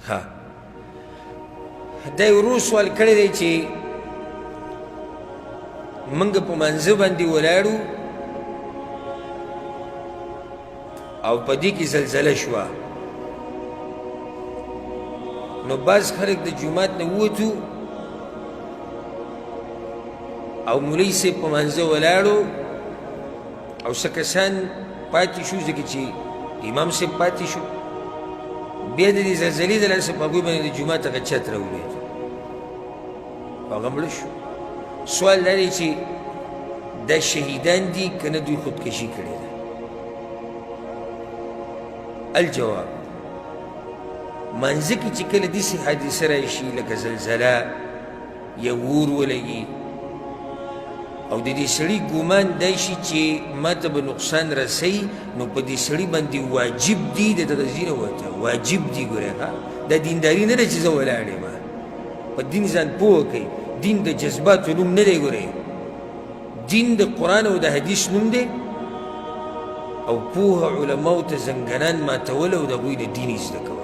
ها دا ورو سوال کړی دی چې موږ په منځه باندې ولاړو او په دې کې زلزله شوه نو بعض خلک د جومات نه ووتو او مولوي صاحب په منځه ولاړو او څه کسان پاتې شو ځکه چې امام صاحب پاتې شو بیا د دې زلزلې د لاسه په هغوی باندې د جومات هغه چت راولوېد هغه مړه شو سوال دا دی چې دا شهیدان دي که نه دوی خودکشي کړې ده الجواب منځه کې چې کله داسې حادثه راشي لکه زلزله یا اور ولګي او د دې سړي ګمان دی شي چې ما ته به نقصان رسوي نو په دې سړي باندې واجب دي د دغه ځینه وته واجب دي ګورې ښه دا دینداري نه ده چې زه ولاړ یم په دین ځان پوه کوئ دین د جذباتو نوم نه دی ګورې دین د قرآن او د حدیث نوم دی او پوهه علماو ته زنګنان ماتول او د هغوی د دین زده کول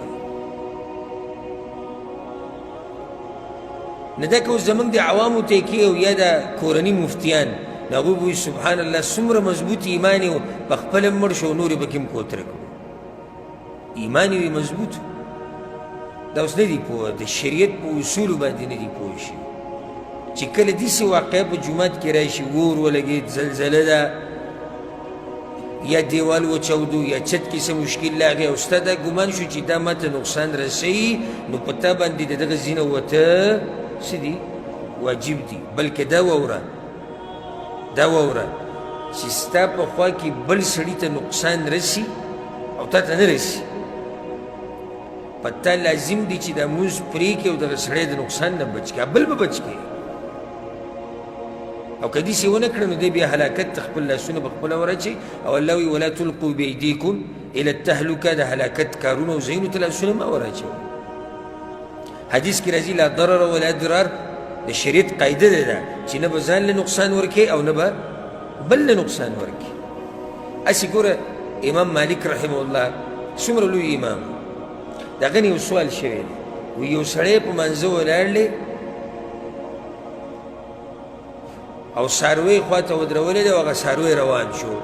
نه دا که اوس زموږ د عوامو تیکې او یا د کورني مفتیان نو هغوی به وایي سبحان الله څومره مضبوط ایمان یې و په خپله مړ شو نور یې پکې هم کوتره کړو ایمان یې مضبوط دا اوس نه دي پوه د شریعت په اصولو باندې نه دي پوه شي چې کله داسې واقعه په جومات کې راشي اور ولګېد زلزله ده یا دیوال وچاودو یا چت کې څه مشکل راغی او ستا دا ګمان شو چې دا ماته نقصان رسوي نو په تا باندې د دغه ځینه وته څه دي واجب دي بلکې دا واوره چې ستا په خوا کې بل سړي ته نقصان رسي او تا ته نه رسي په تا لازم دي چې دا مونځ پرېږدي او دغه سړی د نقصان نه بچ کړي بل به بچ کړي او که داسې ونه کړه نو دی بیا هلاکت ته خپل لاسونه به خپله ورچي او الله وایي ولا تلقوا بایدیکم الی التهلکه د هلاکت کارونو او ځایونو ته لاسونه مه ورچوئ حدیث کې راځي لا ضرر ولا ضرار د شریعت قاعده ده چې نه به ځان له نقصان ورکړي او نه به بل له نقصان ورکړي هسې ګوره امام مالک رحمه الله څومره لوی امام د هغه نه یو سوال شوی دی وایي یو سړی په منځه ولاړ دی او څاروی خواته ودرولې ده او هغه څاروی روان شو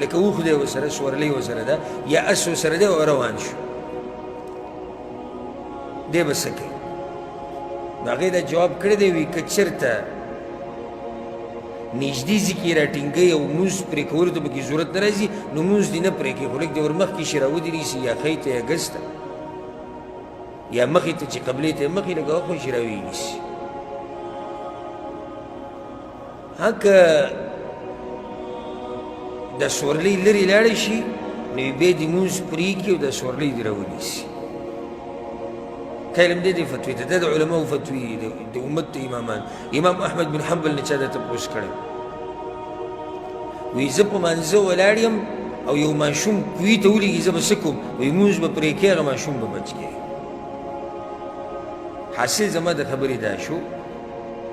لکه اوښ دی ورسره سورلۍ ورسره ده یا اس ورسره دی او روان شو دی به څه کوي نو هغې دا جواب کړی دی وایي که چېرته نږدې ځي کې یې راټینګوي او لمونځ پرې کولو ته پکې ضرورت نه راځي نو لمونځ دې نه پرې کوي خو لږ دې ور مخکې شي راودې نیسي یا خۍ ته یا ګز ته یا مخې ته چې قبلې ته یې مخې لږ اخوا شي راویې نیسي که د سورلۍ لرې لاړی شي نو بیا دې لمونځ پرېږدي او د سورلۍ دې راونیسي که علم دی دې فتوې ته دا د علماو فتوې د امت د امامان امام احمد بن حنبل نه چا دا تپوس کړی وایي زه په مانځه ولاړ یم او یو ماشوم کوهي ته ولېږي زه به څه کوم وایي لمونځ به پرې کړې هغه ماشوم به بچ کړي حاصل زما د خبرې دا شو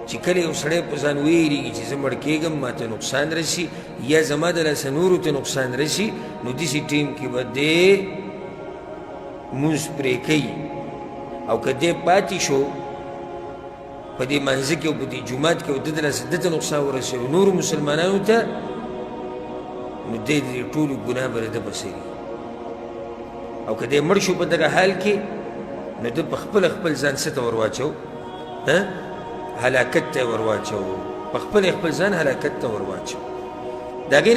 چې کله یو سړی په ځان ویرېږي چې زه مړ کېږم ما ته نقصان رسي یا زما د لاسه نورو ته نقصان رسي نو داسې ټیم کې به دی لمونځ پرې کوي او که دی پاتې شو په دې منځه کې او په دې جومات کې او د ده لاسه ده ته نقصان ورسوي نورو مسلمانانو ته نو دی د دې ټولو ګناه به د ده په سر او که دی مړ شو په دغه حال کې نو ده په خپله خپل ځان څه ته ور واچو هلاکت ته ور واچو په خپل ځان هلاکت ته ور واچو د هغې